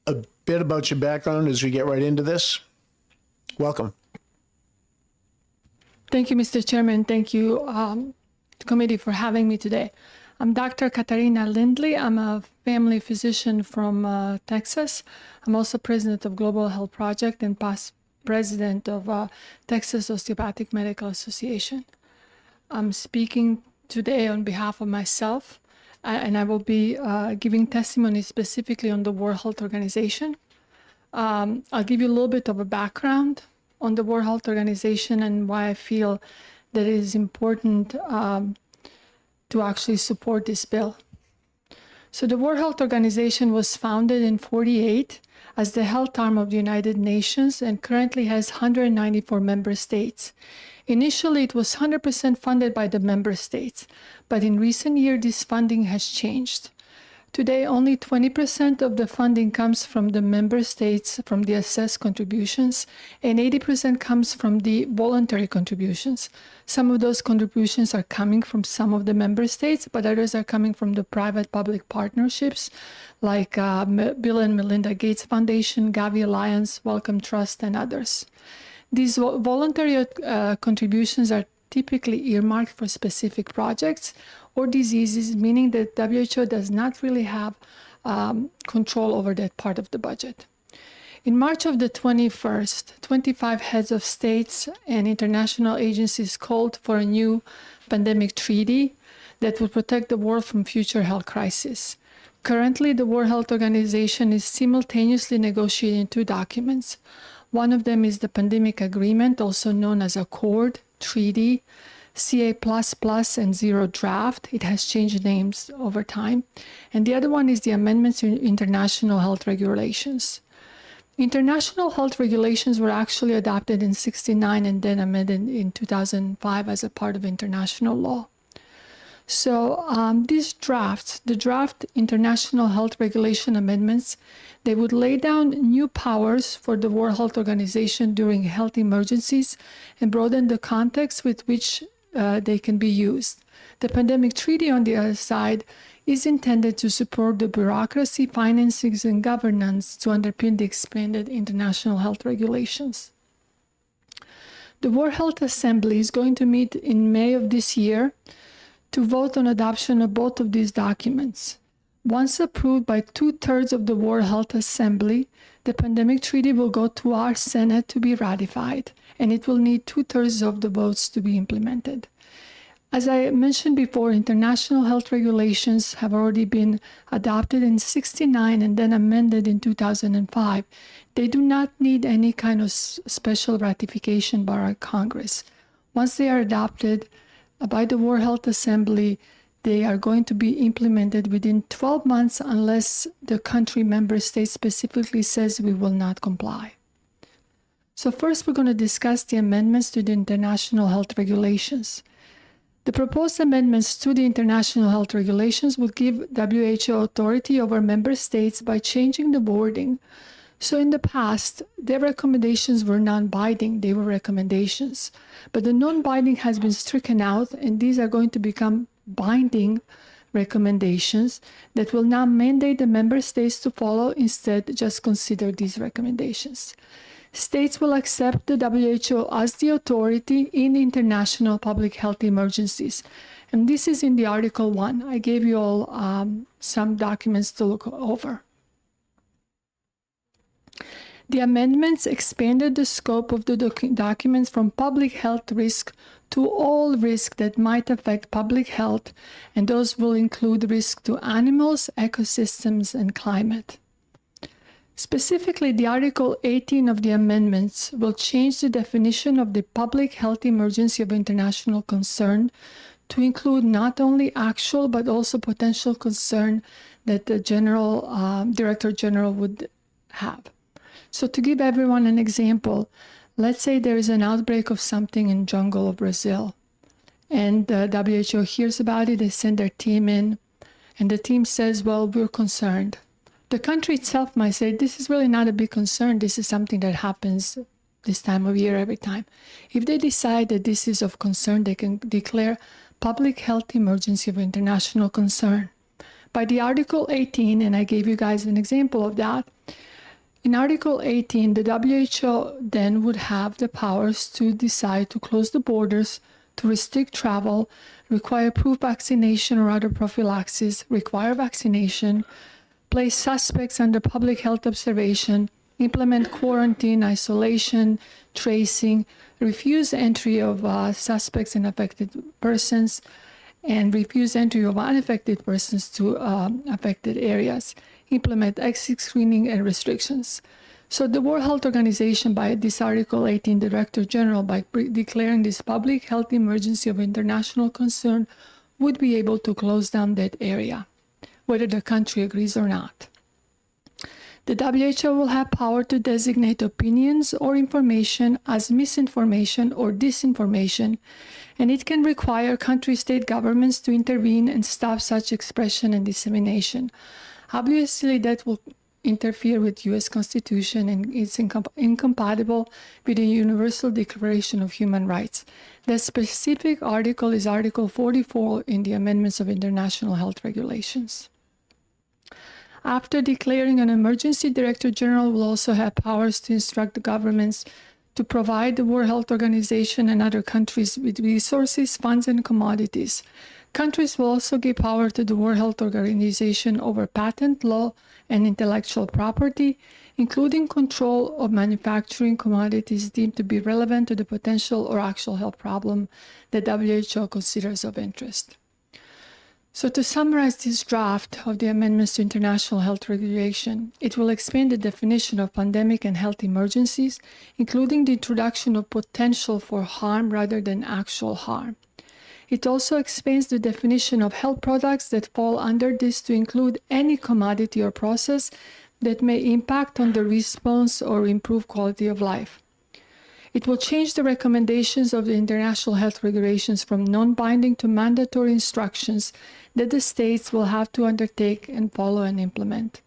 a bit about your background as we get right into this. Welcome. Thank you, Mr. Chairman. Thank you, the committee, for having me today. I'm Dr. Katarina Lindley. I'm a family physician from Texas. I'm also president of Global Health Project and past president of Texas Osteopathic Medical Association. I'm speaking today on behalf of myself, and I will be giving testimony specifically on the World Health Organization. I'll give you a little bit of a background on the World Health Organization and why I feel that it is important to actually support this bill. So the World Health Organization was founded in 1948 as the health arm of the United Nations and currently has 194 member states. Initially, it was 100% funded by the member states, but in recent years, this funding has changed. Today, only 20% of the funding comes from the member states from the assessed contributions, and 80% comes from the voluntary contributions. Some of those contributions are coming from some of the member states, but others are coming from the private-public partnerships like Bill and Melinda Gates Foundation, Gavi Alliance, Wellcome Trust, and others. These voluntary contributions are typically earmarked for specific projects or diseases, meaning that WHO does not really have control over that part of the budget. In March of the 21st, 25 heads of states and international agencies called for a new pandemic treaty that will protect the world from future health crises. Currently, the World Health Organization is simultaneously negotiating two documents. One of them is the Pandemic Agreement, also known as Accord, Treaty, CA++, and Zero Draft. It has changed names over time. And the other one is the amendments to international health regulations. International health regulations were actually adopted in 1969 and then amended in 2005 as a part of international law. So these drafts, the draft international health regulation amendments, they would lay down new powers for the World Health Organization during health emergencies and broaden the context with which they can be used. The pandemic treaty, on the other side, is intended to support the bureaucracy, financings, and governance to underpin the expanded international health regulations. The World Health Assembly is going to meet in May of this year to vote on adoption of both of these documents. Once approved by 2/3 of the World Health Assembly, the pandemic treaty will go to our Senate to be ratified, and it will need 2/3 of the votes to be implemented. As I mentioned before, international health regulations have already been adopted in 1969 and then amended in 2005. They do not need any kind of special ratification by our Congress. Once they are adopted by the World Health Assembly, they are going to be implemented within 12 months unless the country member state specifically says we will not comply. So first, we're going to discuss the amendments to the international health regulations. The proposed amendments to the international health regulations will give WHO authority over member states by changing the wording. So in the past, their recommendations were non-binding, they were recommendations. But the non-binding has been stricken out, and these are going to become binding recommendations that will now mandate the member states to follow, instead just consider these recommendations. States will accept the WHO as the authority in international public health emergencies. And this is in the Article 1. I gave you all some documents to look over. The amendments expanded the scope of the documents from public health risk to all risk that might affect public health, and those will include risk to animals, ecosystems, and climate. Specifically, the Article 18 of the amendments will change the definition of the public health emergency of international concern to include not only actual but also potential concern that the Director General would have. So to give everyone an example, let's say there is an outbreak of something in jungle of Brazil, and the WHO hears about it, they send their team in, and the team says, well, we're concerned. The country itself might say, this is really not a big concern, this is something that happens this time of year every time. If they decide that this is of concern, they can declare public health emergency of international concern. By the Article 18, and I gave you guys an example of that, In Article 18, the WHO then would have the powers to decide to close the borders, to restrict travel, require proof vaccination or other prophylaxis, require vaccination, place suspects under public health observation, implement quarantine, isolation, tracing, refuse entry of suspects and affected persons, and refuse entry of unaffected persons to affected areas, implement exit screening and restrictions. So the World Health Organization, by this Article 18, Director General, by declaring this public health emergency of international concern, would be able to close down that area, whether the country agrees or not. The WHO will have power to designate opinions or information as misinformation or disinformation, and it can require country state governments to intervene and stop such expression and dissemination. Obviously, that will interfere with U.S. Constitution and it's incompatible with the Universal Declaration of Human Rights. The specific article is Article 44 in the Amendments of International Health Regulations. After declaring an emergency, Director General will also have powers to instruct the governments to provide the World Health Organization and other countries with resources, funds, and commodities. Countries will also give power to the World Health Organization over patent law and intellectual property, including control of manufacturing commodities deemed to be relevant to the potential or actual health problem that WHO considers of interest. So to summarize this draft of the Amendments to International Health Regulation, it will expand the definition of pandemic and health emergencies, including the introduction of potential for harm rather than actual harm. It also expands the definition of health products that fall under this to include any commodity or process that may impact on the response or improve quality of life. It will change the recommendations of the international health regulations from non-binding to mandatory instructions that the states will have to undertake and follow and implement.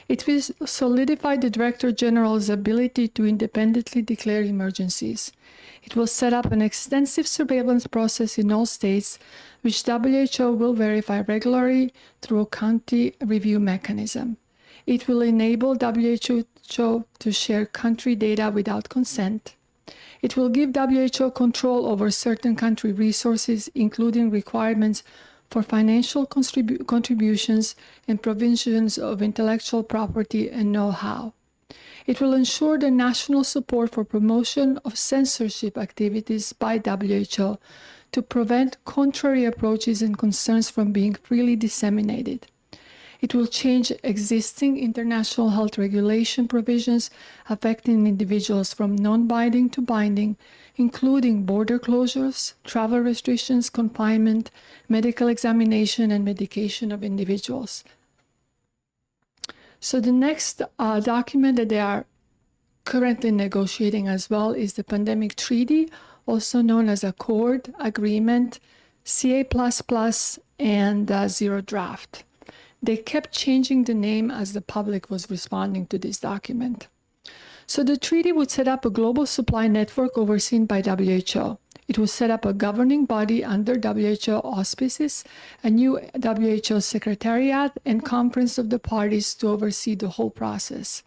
It will solidify the Director General's ability to independently declare emergencies. It will set up an extensive surveillance process in all states, which WHO will verify regularly through a county review mechanism. It will enable WHO to share country data without consent. It will give WHO control over certain country resources, including requirements for financial contributions and provisions of intellectual property and know-how. It will ensure the national support for promotion of censorship activities by WHO to prevent contrary approaches and concerns from being freely disseminated. It will change existing international health regulation provisions affecting individuals from non-binding to binding, including border closures, travel restrictions, confinement, medical examination, and medication of individuals. So the next document that they are currently negotiating as well is the Pandemic Treaty, also known as Accord, Agreement, CA++, and Zero Draft. They kept changing the name as the public was responding to this document. So the treaty would set up a global supply network overseen by WHO. It would set up a governing body under WHO auspices, a new WHO Secretariat, and Conference of the Parties to oversee the whole process.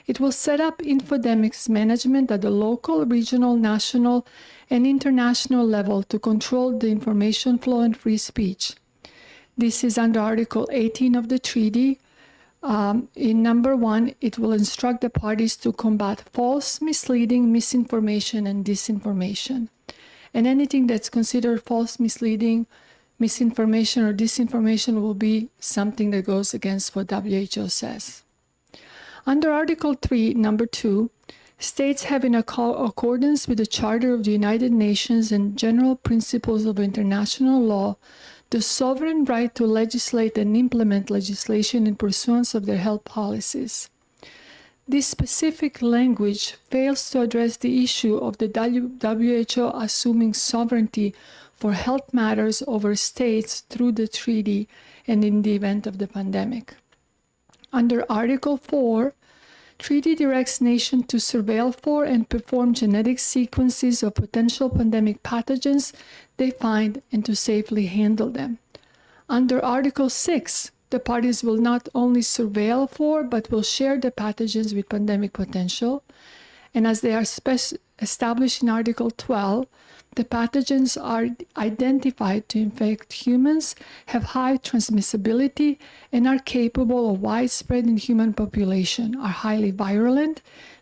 It will set up infodemics management at the local, regional, national, and international level to control the information flow and free speech. This is under Article 18 of the treaty. In number 1, it will instruct the parties to combat false, misleading, misinformation, and disinformation. And anything that's considered false, misleading, misinformation, or disinformation will be something that goes against what WHO says. Under Article 3, number 2, states have in accordance with the Charter of the United Nations and general principles of international law the sovereign right to legislate and implement legislation in pursuance of their health policies. This specific language fails to address the issue of the WHO assuming sovereignty for health matters over states through the treaty and in the event of the pandemic. Under Article 4, treaty directs nations to surveil for and perform genetic sequences of potential pandemic pathogens they find and to safely handle them. Under Article 6, the parties will not only surveil for, but will share the pathogens with pandemic potential. And as they are established in Article 12, the pathogens are identified to infect humans, have high transmissibility, and are capable of widespread in human population, are highly virulent,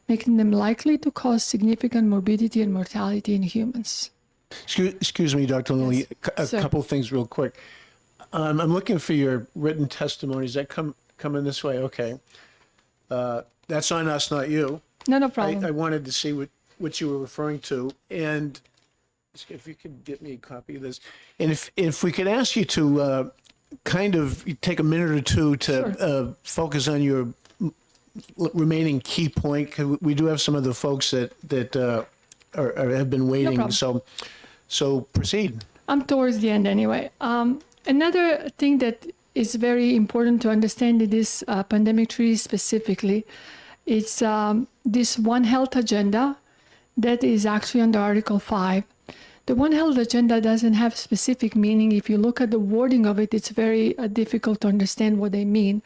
making them likely to cause significant morbidity and mortality in humans. Excuse me, Dr. Lindley, Yes, a sir. couple things real quick. I'm looking for your written testimonies that come in this way. Okay. That's on us, not you. No problem. I wanted to see what you were referring to. And if you could get me a copy of this. And if we could ask you to kind of take a minute or two to focus on your remaining key point, 'cause we do have some other folks that have been waiting. problem. So proceed. I'm towards the end anyway. Another thing that is very important to understand in this pandemic treaty specifically, it's this One Health agenda that is actually under Article 5. The One Health agenda doesn't have specific meaning. If you look at the wording of it, it's very difficult to understand what they mean.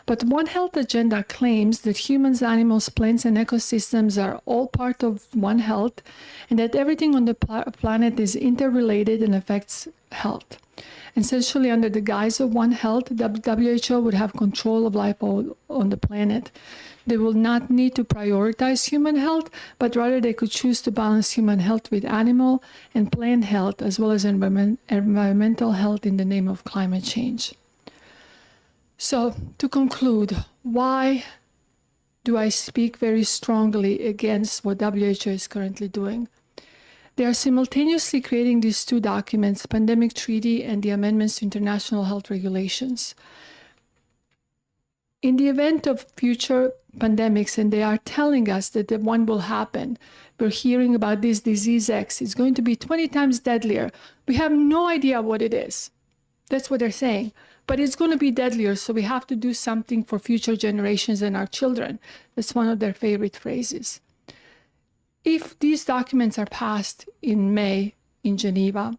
But One Health agenda claims that humans, animals, plants, and ecosystems are all part of One Health, and that everything on the planet is interrelated and affects health. Essentially, under the guise of One Health, the WHO would have control of life on the planet. They will not need to prioritize human health, but rather they could choose to balance human health with animal and plant health, as well as environmental health in the name of climate change. So, to conclude, why do I speak very strongly against what WHO is currently doing? They are simultaneously creating these two documents, Pandemic Treaty and the amendments to international health regulations. In the event of future pandemics, and they are telling us that the one will happen, we're hearing about this disease X, it's going to be 20 times deadlier. We have no idea what it is. That's what they're saying. But it's going to be deadlier, so we have to do something for future generations and our children. That's one of their favorite phrases. If these documents are passed in May in Geneva,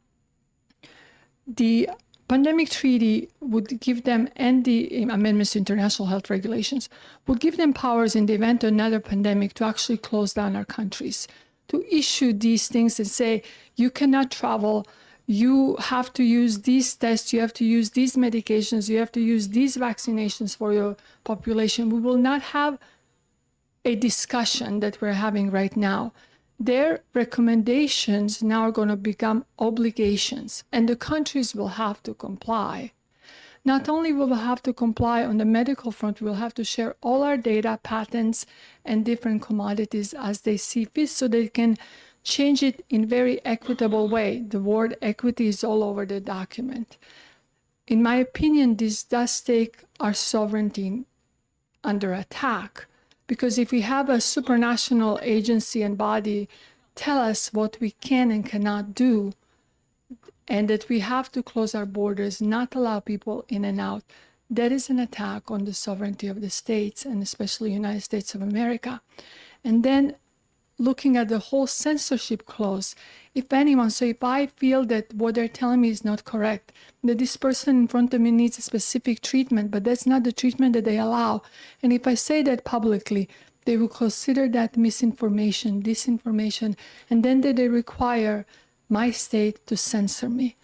the pandemic treaty would give them, and the amendments to international health regulations, would give them powers in the event of another pandemic to actually close down our countries, to issue these things and say, you cannot travel, you have to use these tests, you have to use these medications, you have to use these vaccinations for your population. We will not have a discussion that we're having right now. Their recommendations now are going to become obligations, and the countries will have to comply. Not only will we have to comply on the medical front, we'll have to share all our data, patents, and different commodities as they see fit, so they can change it in very equitable way. The word equity is all over the document. In my opinion, this does take our sovereignty under attack, because if we have a supranational agency and body tell us what we can and cannot do, and that we have to close our borders, not allow people in and out, that is an attack on the sovereignty of the states, and especially the United States of America. And then looking at the whole censorship clause, if anyone, so if I feel that what they're telling me is not correct, that this person in front of me needs a specific treatment, but that's not the treatment that they allow, and if I say that publicly, they will consider that misinformation, disinformation, and then they require my state to censor me.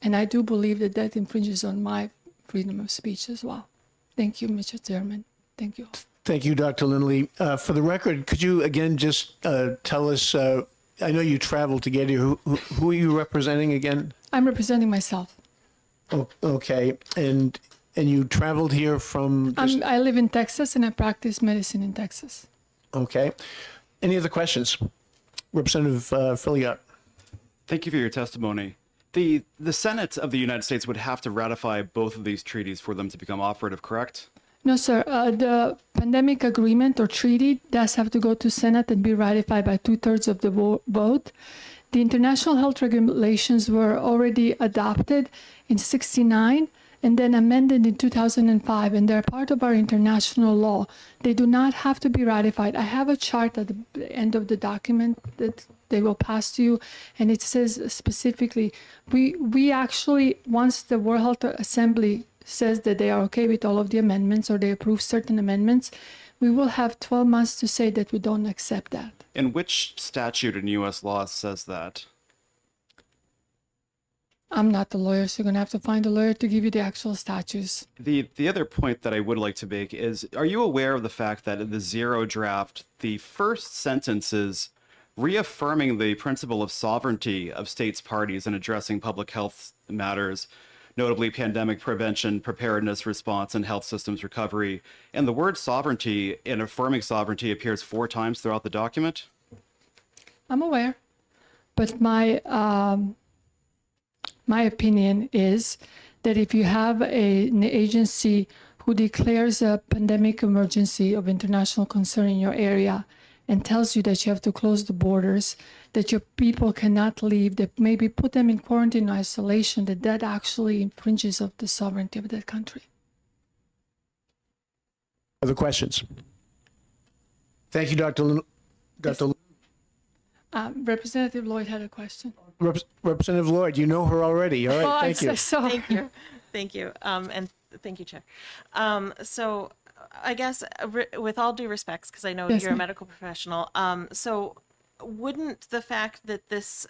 And I do believe that that infringes on my freedom of speech as well. Thank you, Mr. Chairman. Thank you. Thank you, Dr. Lindley. For the record, could you again just tell us, I know you traveled to get here. Who are you representing again? I'm representing myself. Oh, okay. And you traveled here from... I live in Texas, and I practice medicine in Texas. Okay. Any other questions? Representative Filliot. Thank you for your testimony. The Senate of the United States would have to ratify both of these treaties for them to become operative, correct? No, sir. The pandemic agreement or treaty does have to go to Senate and be ratified by 2/3 of the vote. The international health regulations were already adopted in '69 and then amended in 2005, and they're part of our international law. They do not have to be ratified. I have a chart at the end of the document that they will pass to you, and it says specifically, we actually, once the World Health Assembly says that they are okay with all of the amendments or they approve certain amendments, we will have 12 months to say that we don't accept that. And which statute in U.S. law says that? I'm not the lawyer, so you're going to have to find a lawyer to give you the actual statutes. The other point that I would like to make is, are you aware of the fact that in the zero draft, the first sentence is reaffirming the principle of sovereignty of states' parties in addressing public health matters, notably pandemic prevention, preparedness, response, and health systems recovery. And the word sovereignty and affirming sovereignty appears 4 times throughout the document? I'm aware, but my opinion is that if you have an agency who declares a pandemic emergency of international concern in your area and tells you that you have to close the borders, that your people cannot leave, that maybe put them in quarantine or isolation, that actually infringes of the sovereignty of that country. Other questions? Thank you, Dr. Representative Lloyd had a question. Representative Lloyd, you know her already. All right, thank you. Thank you. Thank you. And thank you, Chair. So I guess with all due respects, because I know Yes, you're a ma'am. medical professional, so wouldn't the fact that this,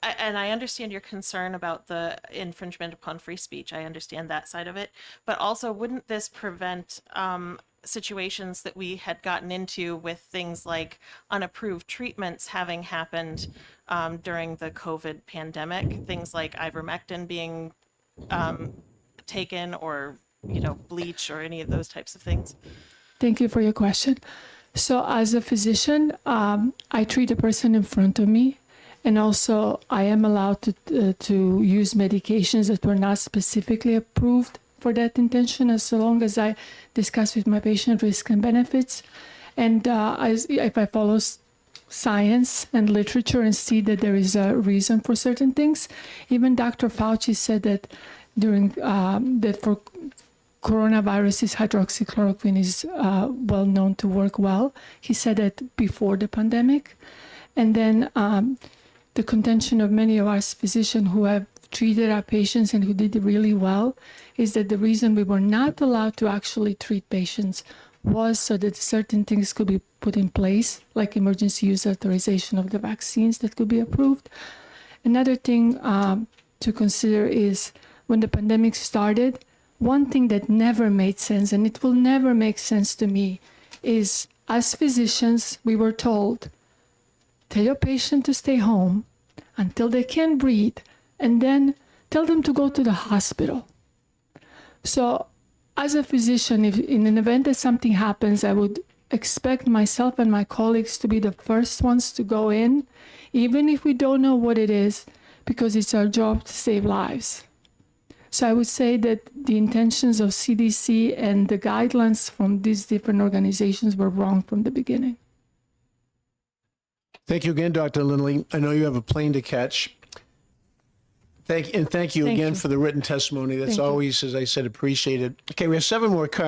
and I understand your concern about the infringement upon free speech, I understand that side of it, but also wouldn't this prevent situations that we had gotten into with things like unapproved treatments having happened during the COVID pandemic, things like ivermectin being taken, or bleach, or any of those types of things? Thank you for your question. So as a physician, I treat the person in front of me, and also I am allowed to use medications that were not specifically approved for that intention, as long as I discuss with my patient risk and benefits. And if I follow science and literature and see that there is a reason for certain things. Even Dr. Fauci said that during that for coronaviruses, hydroxychloroquine is well known to work well. He said that before the pandemic. And then the contention of many of us physicians who have treated our patients and who did really well is that the reason we were not allowed to actually treat patients was so that certain things could be put in place, like emergency use authorization of the vaccines that could be approved. Another thing to consider is when the pandemic started, one thing that never made sense, and it will never make sense to me, is as physicians, we were told, tell your patient to stay home until they can breathe, and then tell them to go to the hospital. So as a physician, if in an event that something happens, I would expect myself and my colleagues to be the first ones to go in, even if we don't know what it is, because it's our job to save lives. So I would say that the intentions of CDC and the guidelines from these different organizations were wrong from the beginning. Thank you again, Dr. Lindley. I know you have a plane to catch. Thank you Thank again you. for the written testimony. That's Thank you. always, as I said, appreciated. Okay, we have 7 more cards.